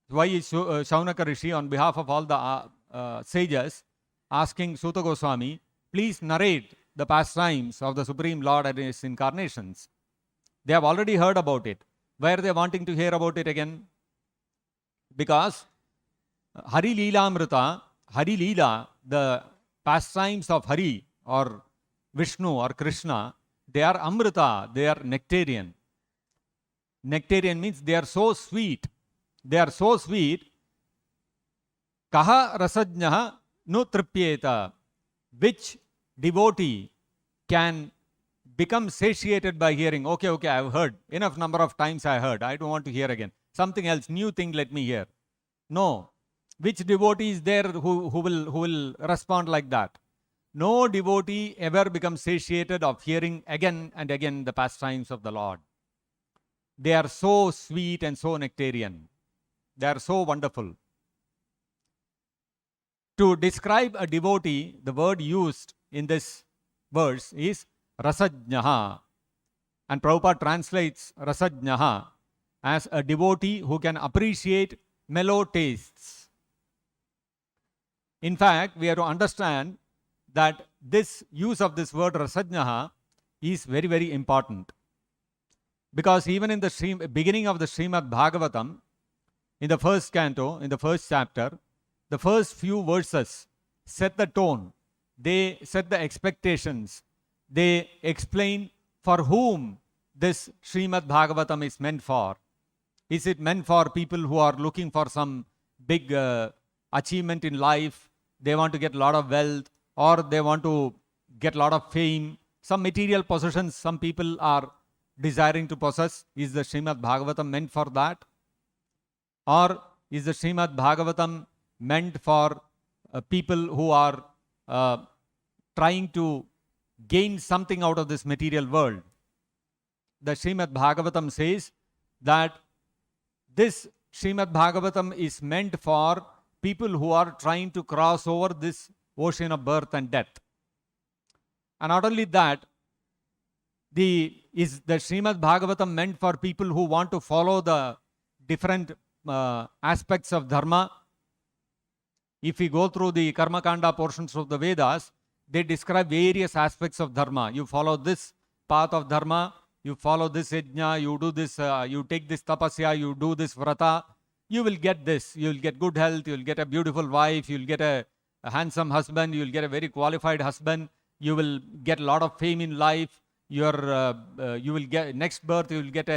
Why is Shaunaka Rishi, on behalf of all the sages, asking Suta Goswami, please narrate the pastimes of the Supreme Lord and his incarnations? They have already heard about it. Why are they wanting to hear about it again? Because Hari Leela Amrita, Hari Leela, the pastimes of Hari or Vishnu or Krishna, they are Amrita, they are nectarian. Nectarian means they are so sweet. They are so sweet. Kaha rasajnaha nu tripyeta. Which devotee can become satiated by hearing? Okay, I've heard. Enough number of times I heard. I don't want to hear again. Something else, new thing, let me hear. No. Which devotee is there who will respond like that? No devotee ever becomes satiated of hearing again and again the pastimes of the Lord. They are so sweet and so nectarian. They are so wonderful. To describe a devotee, the word used in this verse is rasajnaha. And Prabhupada translates rasajnaha as a devotee who can appreciate mellow tastes. In fact, we have to understand that this use of this word rasajnaha is very, very important. Because even in the beginning of the Srimad Bhagavatam, in the first canto, in the first chapter, the first few verses set the tone. They set the expectations. They explain for whom this Srimad Bhagavatam is meant for. Is it meant for people who are looking for some big achievement in life? They want to get a lot of wealth, or they want to get a lot of fame, some material possessions some people are desiring to possess. Is the Srimad Bhagavatam meant for that? Or is the Srimad Bhagavatam meant for people who are trying to gain something out of this material world? The Srimad Bhagavatam says that this Srimad Bhagavatam is meant for people who are trying to cross over this ocean of birth and death. And not only that, is the Srimad Bhagavatam meant for people who want to follow the different aspects of dharma? If we go through the Karma Kanda portions of the Vedas, they describe various aspects of dharma. You follow this path of dharma, you follow this yajna, you do this, you take this tapasya, you do this vrata, you will get this. You will get good health, you will get a beautiful wife, you will get a handsome husband, you will get a very qualified husband, you will get a lot of fame in life. You will get next birth, you will get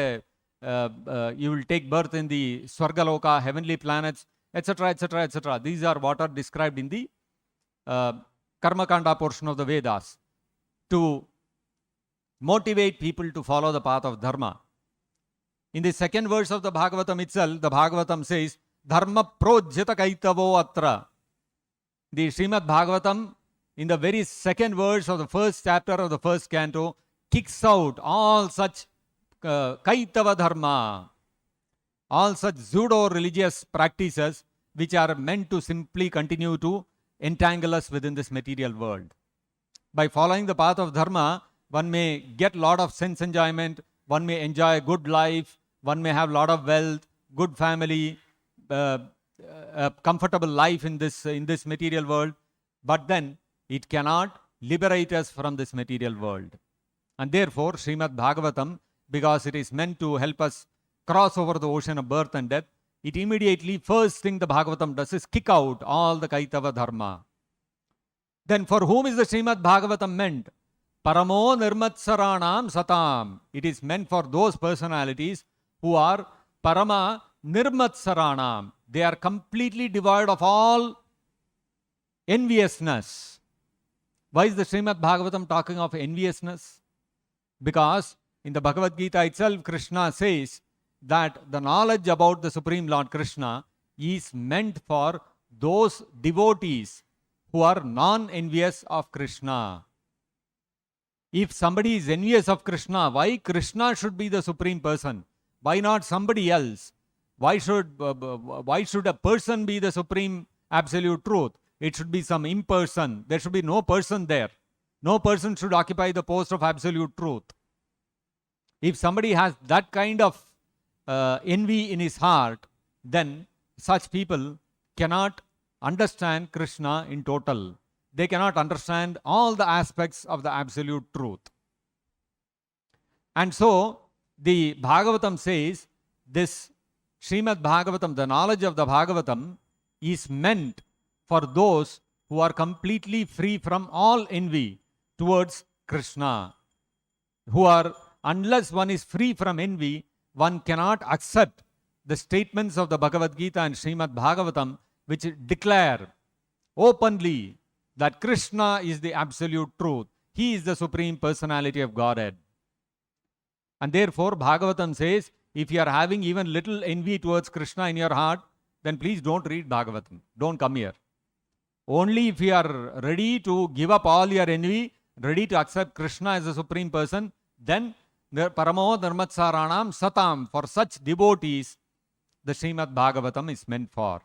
you will take birth in the Swargaloka, heavenly planets, etc., etc., etc. These are what are described in the Karma Kanda portion of the Vedas to motivate people to follow the path of dharma. In the second verse of the Bhagavatam itself, the Bhagavatam says, Dharma projyata kaitavo atra. The Srimad Bhagavatam, in the very second verse of the first chapter of the first canto, kicks out all such kaitava dharma, all such pseudo-religious practices which are meant to simply continue to entangle us within this material world. By following the path of dharma, one may get a lot of sense enjoyment, one may enjoy a good life, one may have a lot of wealth, good family, a comfortable life in this material world, but then it cannot liberate us from this material world. And therefore, Srimad Bhagavatam, because it is meant to help us cross over the ocean of birth and death, it immediately, first thing the Bhagavatam does is kick out all the Kaitava Dharma. Then for whom is the Srimad Bhagavatam meant? Paramo Nirmatsaranam Satam. It is meant for those personalities who are Parama Nirmatsaranam. They are completely devoid of all enviousness. Why is the Srimad Bhagavatam talking of enviousness? Because in the Bhagavad Gita itself, Krishna says that the knowledge about the Supreme Lord Krishna is meant for those devotees who are non-envious of Krishna. If somebody is envious of Krishna, why Krishna should be the Supreme Person? Why not somebody else? Why should a person be the Supreme Absolute Truth? It should be some imperson. There should be no person there. No person should occupy the post of Absolute Truth. If somebody has that kind of envy in his heart, then such people cannot understand Krishna in total. They cannot understand all the aspects of the absolute truth. And so, the Bhagavatam says, this Srimad Bhagavatam, the knowledge of the Bhagavatam, is meant for those who are completely free from all envy towards Krishna. Who are, unless one is free from envy, one cannot accept the statements of the Bhagavad Gita and Srimad Bhagavatam, which declare openly that Krishna is the absolute truth. He is the Supreme Personality of Godhead. And therefore, Bhagavatam says, if you are having even little envy towards Krishna in your heart, then please don't read Bhagavatam. Don't come here. Only if you are ready to give up all your envy, ready to accept Krishna as the Supreme Person, then the Paramo Dharmatsaranam Satam, for such devotees, the Srimad Bhagavatam is meant for.